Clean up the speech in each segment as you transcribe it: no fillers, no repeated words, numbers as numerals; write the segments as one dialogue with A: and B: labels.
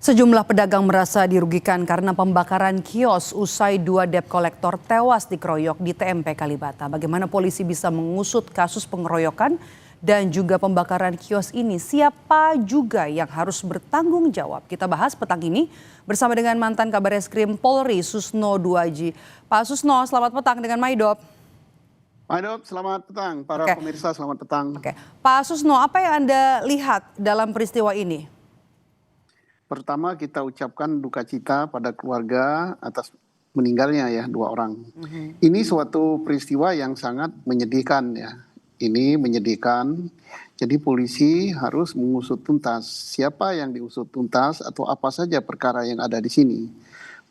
A: Sejumlah pedagang merasa dirugikan karena pembakaran kios usai dua debt kolektor tewas dikeroyok di TMP Kalibata. Bagaimana polisi bisa mengusut kasus pengeroyokan dan juga pembakaran kios ini? Siapa juga yang harus bertanggung jawab? Kita bahas petang ini bersama dengan mantan Kabareskrim Polri Susno Duaji. Pak Susno, selamat petang dengan Maidop.
B: Maidop, selamat petang. Para pemirsa, selamat petang.
A: Pak Susno, apa yang Anda lihat dalam peristiwa ini?
B: Pertama kita ucapkan duka cita pada keluarga atas meninggalnya ya dua orang. Ini suatu peristiwa yang sangat menyedihkan ya. Ini menyedihkan. Jadi polisi harus mengusut tuntas siapa yang diusut tuntas atau apa saja perkara yang ada di sini.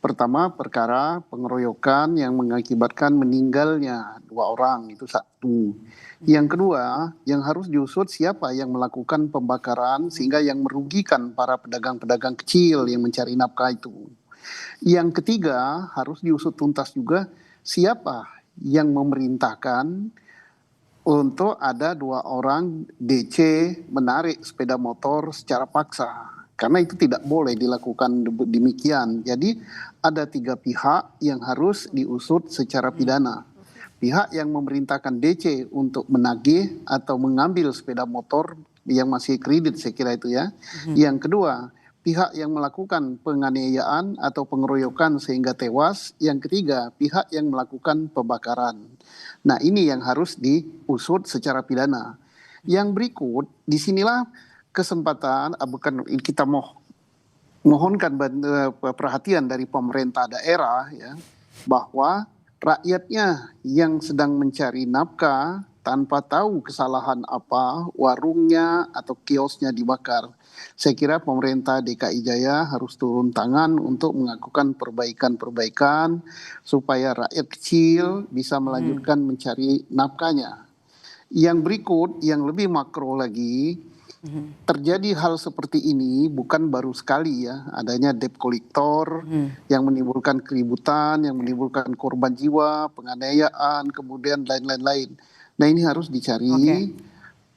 B: Pertama perkara pengeroyokan yang mengakibatkan meninggalnya dua orang, itu satu. Yang kedua, yang harus diusut siapa yang melakukan pembakaran sehingga yang merugikan para pedagang-pedagang kecil yang mencari nafkah itu. Yang ketiga, harus diusut tuntas juga siapa yang memerintahkan untuk ada dua orang DC menarik sepeda motor secara paksa. Karena itu tidak boleh dilakukan demikian. Jadi ada tiga pihak yang harus diusut secara pidana. Pihak yang memerintahkan DC untuk menagih atau mengambil sepeda motor yang masih kredit, saya kira itu ya. Yang kedua, pihak yang melakukan penganiayaan atau pengeroyokan sehingga tewas. Yang ketiga, pihak yang melakukan pembakaran. Nah, ini yang harus diusut secara pidana. Yang berikut, disinilah kesempatan, bukan kita mohonkan perhatian dari pemerintah daerah ya, bahwa rakyatnya yang sedang mencari nafkah tanpa tahu kesalahan apa, warungnya atau kiosnya dibakar. Saya kira pemerintah DKI Jaya harus turun tangan untuk melakukan perbaikan-perbaikan supaya rakyat kecil bisa melanjutkan mencari nafkahnya. Yang berikut, yang lebih makro lagi, terjadi hal seperti ini bukan baru sekali ya, adanya debt collector yang menimbulkan keributan, yang menimbulkan korban jiwa, penganiayaan, kemudian lain-lain. Nah ini harus dicari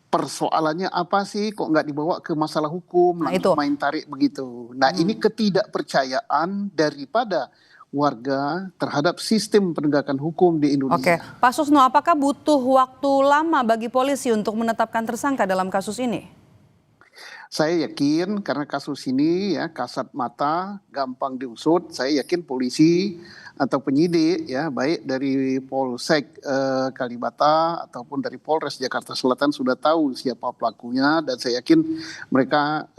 B: persoalannya apa sih, kok nggak dibawa ke masalah hukum, langsung main tarik begitu. Nah ini ketidakpercayaan daripada warga terhadap sistem penegakan hukum di Indonesia.
A: Pak Susno, apakah butuh waktu lama bagi polisi untuk menetapkan tersangka dalam kasus ini?
B: Saya yakin karena kasus ini ya kasat mata, gampang diusut. Saya yakin polisi atau penyidik ya baik dari Polsek Kalibata ataupun dari Polres Jakarta Selatan sudah tahu siapa pelakunya, dan saya yakin mereka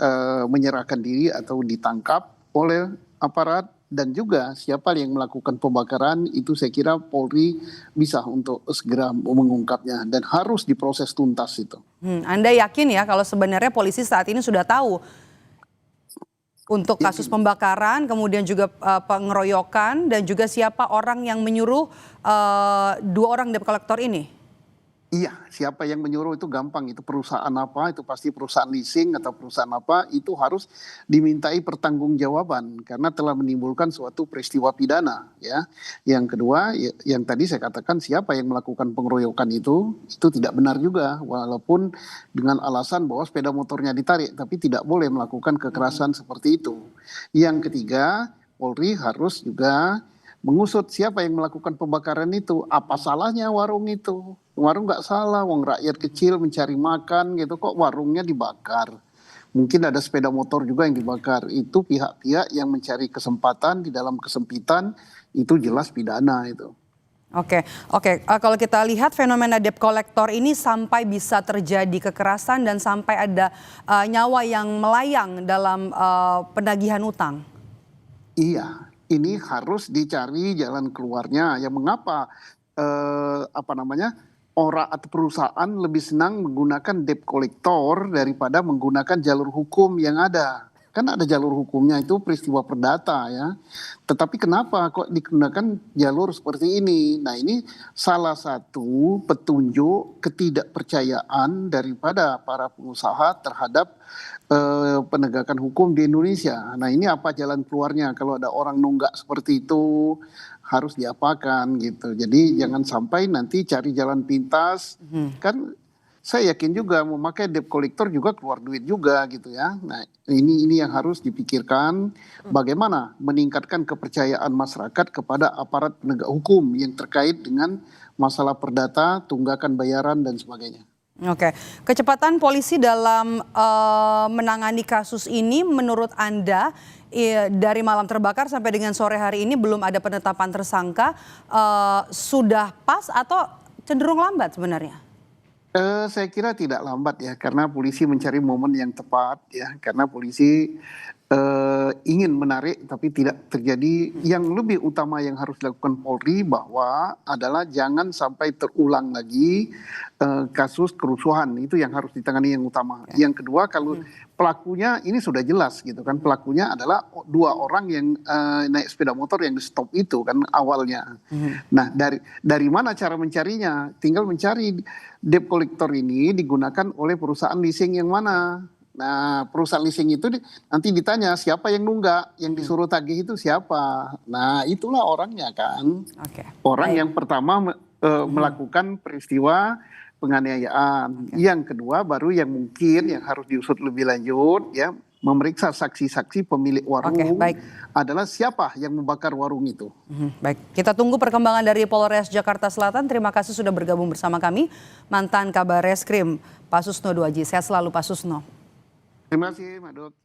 B: menyerahkan diri atau ditangkap oleh aparat. Dan juga siapa yang melakukan pembakaran itu saya kira Polri bisa untuk segera mengungkapnya dan harus diproses tuntas itu.
A: Anda yakin ya kalau sebenarnya polisi saat ini sudah tahu untuk kasus pembakaran, kemudian juga pengeroyokan dan juga siapa orang yang menyuruh dua orang debt collector ini?
B: Iya, siapa yang menyuruh itu gampang, itu perusahaan apa, itu pasti perusahaan leasing atau perusahaan apa, itu harus dimintai pertanggungjawaban karena telah menimbulkan suatu peristiwa pidana ya. Yang kedua, yang tadi saya katakan siapa yang melakukan pengeroyokan itu tidak benar juga, walaupun dengan alasan bahwa sepeda motornya ditarik, tapi tidak boleh melakukan kekerasan seperti itu. Yang ketiga, Polri harus juga mengusut siapa yang melakukan pembakaran itu. Apa salahnya warung itu? Warung nggak salah, wong rakyat kecil mencari makan gitu, kok warungnya dibakar. Mungkin ada sepeda motor juga yang dibakar. Itu pihak-pihak yang mencari kesempatan di dalam kesempitan, itu jelas pidana itu.
A: Oke. Kalau kita lihat fenomena debt collector ini sampai bisa terjadi kekerasan dan sampai ada nyawa yang melayang dalam penagihan utang.
B: Iya. Ini harus dicari jalan keluarnya. Ya mengapa orang atau perusahaan lebih senang menggunakan debt collector daripada menggunakan jalur hukum yang ada? Kan ada jalur hukumnya, itu peristiwa perdata ya. Tetapi kenapa kok digunakan jalur seperti ini? Nah ini salah satu petunjuk ketidakpercayaan daripada para pengusaha terhadap penegakan hukum di Indonesia. Nah ini apa jalan keluarnya kalau ada orang nunggak seperti itu, harus diapakan gitu. Jadi jangan sampai nanti cari jalan pintas. Kan saya yakin juga memakai debt collector juga keluar duit juga gitu ya. Nah, ini yang harus dipikirkan bagaimana meningkatkan kepercayaan masyarakat kepada aparat penegak hukum yang terkait dengan masalah perdata, tunggakan bayaran dan sebagainya.
A: Oke, kecepatan polisi dalam menangani kasus ini menurut Anda dari malam terbakar sampai dengan sore hari ini belum ada penetapan tersangka, sudah pas atau cenderung lambat sebenarnya?
B: Saya kira tidak lambat ya, karena polisi mencari momen yang tepat ya, karena polisi ingin menarik tapi tidak terjadi. Yang lebih utama yang harus dilakukan Polri bahwa adalah jangan sampai terulang lagi kasus kerusuhan, itu yang harus ditangani yang utama. Yang kedua, kalau pelakunya ini sudah jelas gitu kan, pelakunya adalah 2 orang yang naik sepeda motor yang di stop itu kan awalnya. Nah, dari mana cara mencarinya? Tinggal mencari debt collector ini digunakan oleh perusahaan leasing yang mana. Nah, perusahaan leasing itu nanti ditanya siapa yang nunggak, yang disuruh tagih itu siapa. Nah, itulah orangnya kan. Orang yang pertama melakukan peristiwa penganiayaan. Yang kedua baru yang mungkin yang harus diusut lebih lanjut ya, memeriksa saksi-saksi pemilik warung adalah siapa yang membakar warung itu.
A: Baik, kita tunggu perkembangan dari Polres Jakarta Selatan. Terima kasih sudah bergabung bersama kami, mantan Kabar Reskrim Pak Susno Duaji. Sehat selalu Pak Susno.
B: Terima kasih Mbak Dut.